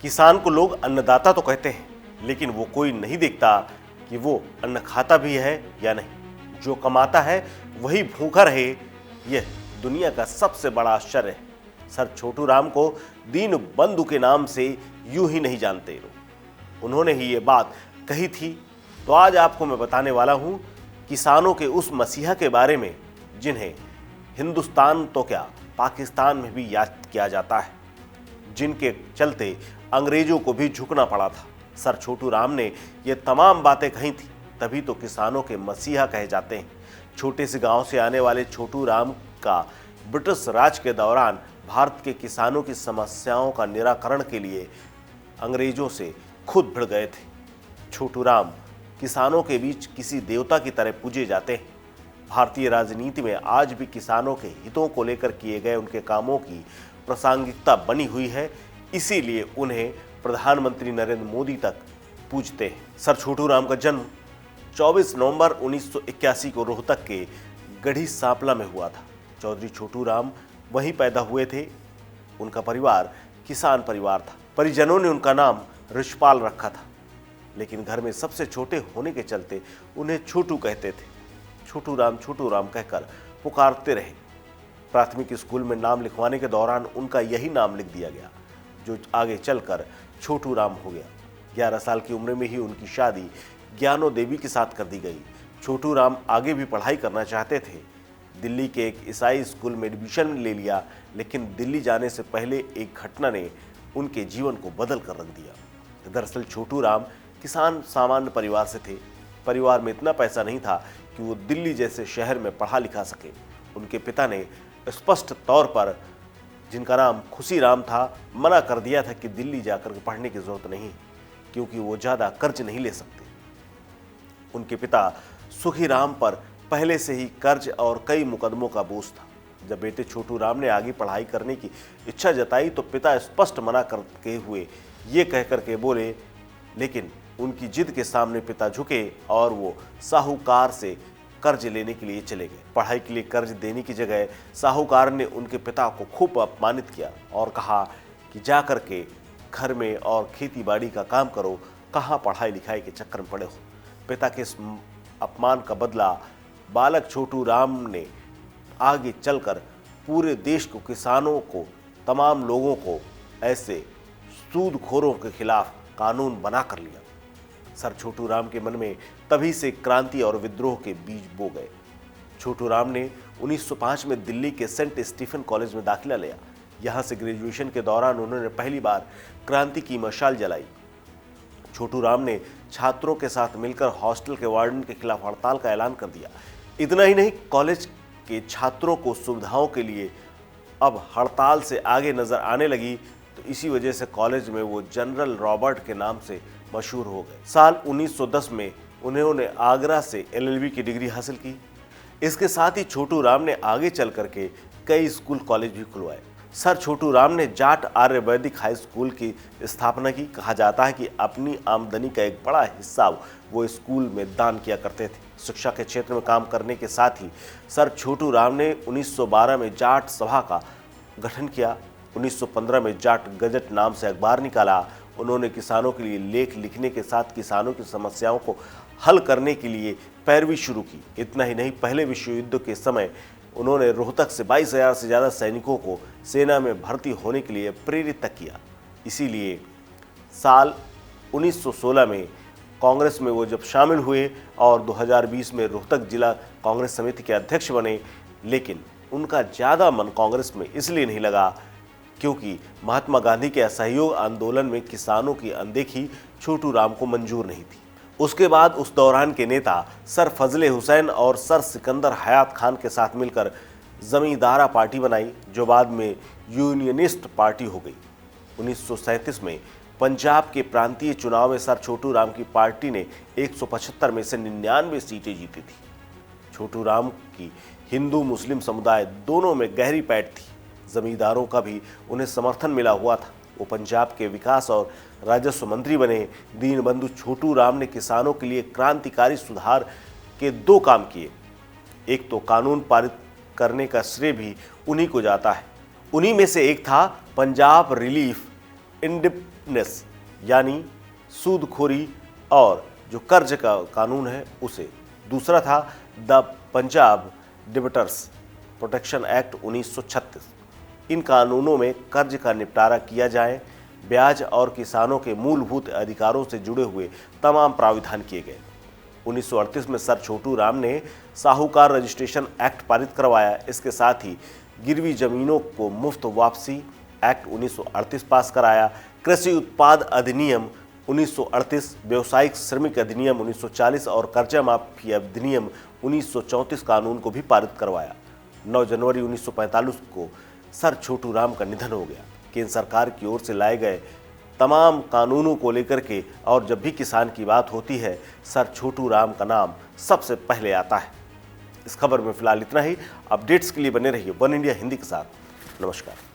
किसान को लोग अन्नदाता तो कहते हैं, लेकिन वो कोई नहीं देखता कि वो अन्न खाता भी है या नहीं। जो कमाता है वही भूखा रहे, यह दुनिया का सबसे बड़ा आश्चर्य है। सर छोटू राम को दीन बंधु के नाम से यूं ही नहीं जानते लोग। उन्होंने ही ये बात कही थी। तो आज आपको मैं बताने वाला हूं किसानों के उस मसीहा के बारे में जिन्हें हिंदुस्तान तो क्या पाकिस्तान में भी याद किया जाता है, जिनके चलते अंग्रेजों को भी झुकना पड़ा था। सर छोटू राम ने ये तमाम बातें कही थी, तभी तो किसानों के मसीहा कहे जाते हैं। छोटे से गांव से आने वाले छोटू राम का ब्रिटिश राज के दौरान भारत के किसानों की समस्याओं का निराकरण के लिए अंग्रेजों से खुद भिड़ गए थे। छोटू राम किसानों के बीच किसी देवता की तरह पूजे जाते हैं। भारतीय राजनीति में आज भी किसानों के हितों को लेकर किए गए उनके कामों की प्रासंगिकता बनी हुई है, इसीलिए उन्हें प्रधानमंत्री नरेंद्र मोदी तक पूजते हैं। सर छोटू राम का जन्म 24 नवंबर 1981 को रोहतक के गढ़ी सांपला में हुआ था। चौधरी छोटू राम वहीं पैदा हुए थे। उनका परिवार किसान परिवार था। परिजनों ने उनका नाम रिछपाल रखा था, लेकिन घर में सबसे छोटे होने के चलते उन्हें छोटू कहते थे। छोटू राम कहकर पुकारते रहे। प्राथमिक स्कूल में नाम लिखवाने के दौरान उनका यही नाम लिख दिया गया, जो आगे चलकर छोटू राम हो गया। 11 साल की उम्र में ही उनकी शादी ज्ञानो देवी के साथ कर दी गई। छोटू राम आगे भी पढ़ाई करना चाहते थे। दिल्ली के एक ईसाई स्कूल में एडमिशन ले लिया, लेकिन दिल्ली जाने से पहले एक घटना ने उनके जीवन को बदल कर रख दिया। दरअसल छोटू राम किसान सामान्य परिवार से थे। परिवार में इतना पैसा नहीं था कि वो दिल्ली जैसे शहर में पढ़ा लिखा सके। उनके पिता ने स्पष्ट तौर पर, जिनका नाम खुशी राम था, मना कर दिया था कि दिल्ली जाकर पढ़ने की जरूरत नहीं, क्योंकि वो ज़्यादा कर्ज नहीं ले सकते। उनके पिता सुखी राम पर पहले से ही कर्ज और कई मुकदमों का बोझ था। जब बेटे छोटू राम ने आगे पढ़ाई करने की इच्छा जताई तो पिता स्पष्ट मना करके हुए ये कहकर के बोले, लेकिन उनकी जिद के सामने पिता झुके और वो साहूकार से कर्ज लेने के लिए चले गए। पढ़ाई के लिए कर्ज देने की जगह साहूकार ने उनके पिता को खूब अपमानित किया और कहा कि जा कर के घर में और खेती बाड़ी का काम करो, कहाँ पढ़ाई लिखाई के चक्कर में पड़े हो। पिता के इस अपमान का बदला बालक छोटू राम ने आगे चलकर पूरे देश को, किसानों को, तमाम लोगों को ऐसे सूदखोरों के खिलाफ कानून बना कर लिया। सर छोटू राम के मन में तभी से क्रांति और विद्रोह के बीज बो गए। छोटू राम ने 1905 में दिल्ली के सेंट स्टीफन कॉलेज में दाखिला लिया। यहाँ से ग्रेजुएशन के दौरान उन्होंने पहली बार क्रांति की मशाल जलाई। छोटू राम ने छात्रों के साथ मिलकर हॉस्टल के वार्डन के खिलाफ हड़ताल का ऐलान कर दिया। इतना ही नहीं, कॉलेज के छात्रों को सुविधाओं के लिए अब हड़ताल से आगे नजर आने लगी, तो इसी वजह से कॉलेज में वो जनरल रॉबर्ट के नाम से मशहूर हो गए। साल 1910 में उन्होंने आगरा से LLB की डिग्री हासिल की। इसके साथ ही छोटू राम ने आगे चल करके कई स्कूल कॉलेज भी खुलवाए। सर छोटू राम ने जाट आर्य वैदिक हाई स्कूल की स्थापना की। कहा जाता है कि अपनी आमदनी का एक बड़ा हिस्सा वो स्कूल में दान किया करते थे। शिक्षा के क्षेत्र में काम करने के साथ ही सर छोटू राम ने 1912 में जाट सभा का गठन किया। 1915 में जाट गजट नाम से अखबार निकाला। उन्होंने किसानों के लिए लेख लिखने के साथ किसानों की समस्याओं को हल करने के लिए पैरवी शुरू की। इतना ही नहीं, पहले विश्व युद्ध के समय उन्होंने रोहतक से 22,000 से ज़्यादा सैनिकों को सेना में भर्ती होने के लिए प्रेरित तक किया। इसीलिए साल 1916 में कांग्रेस में वो जब शामिल हुए और 2020 में रोहतक जिला कांग्रेस समिति के अध्यक्ष बने, लेकिन उनका ज़्यादा मन कांग्रेस में इसलिए नहीं लगा क्योंकि महात्मा गांधी के असहयोग आंदोलन में किसानों की अनदेखी छोटू राम को मंजूर नहीं थी। उसके बाद उस दौरान के नेता सर फजले हुसैन और सर सिकंदर हयात खान के साथ मिलकर जमींदारा पार्टी बनाई, जो बाद में यूनियनिस्ट पार्टी हो गई। 1937 में पंजाब के प्रांतीय चुनाव में सर छोटू राम की पार्टी ने 175 में से 99 सीटें जीती थी। छोटू राम की हिंदू मुस्लिम समुदाय दोनों में गहरी पैठ थी। जमींदारों का भी उन्हें समर्थन मिला हुआ था। वो पंजाब के विकास और राजस्व मंत्री बने। दीन बंधु छोटू राम ने किसानों के लिए क्रांतिकारी सुधार के 2 काम किए। एक तो कानून पारित करने का श्रेय भी उन्हीं को जाता है। उन्हीं में से एक था पंजाब रिलीफ फॉरगिवनेस यानी सूदखोरी और जो कर्ज का कानून है उसे। दूसरा था the Punjab debtors protection act 1936। इन कानूनों में कर्ज का निपटारा किया जाए, ब्याज और किसानों के मूलभूत अधिकारों से जुड़े हुए तमाम प्राविधान किए गए। 1938 में सर छोटू राम ने साहूकार रजिस्ट्रेशन एक्ट पारित करवाया। इसके साथ ही गिरवी जमीनों को मुफ्त वापसी एक्ट 1938 पास कराया। कृषि उत्पाद अधिनियम 1938, व्यावसायिक श्रमिक अधिनियम 1940 और कर्जा माफी अधिनियम 1934 कानून को भी पारित करवाया। 9 जनवरी 1945 को सर छोटू राम का निधन हो गया। केंद्र सरकार की ओर से लाए गए तमाम कानूनों को लेकर के और जब भी किसान की बात होती है सर छोटू राम का नाम सबसे पहले आता है। इस खबर में फिलहाल इतना ही। अपडेट्स के लिए बने रहिए वन इंडिया हिंदी के साथ। नमस्कार।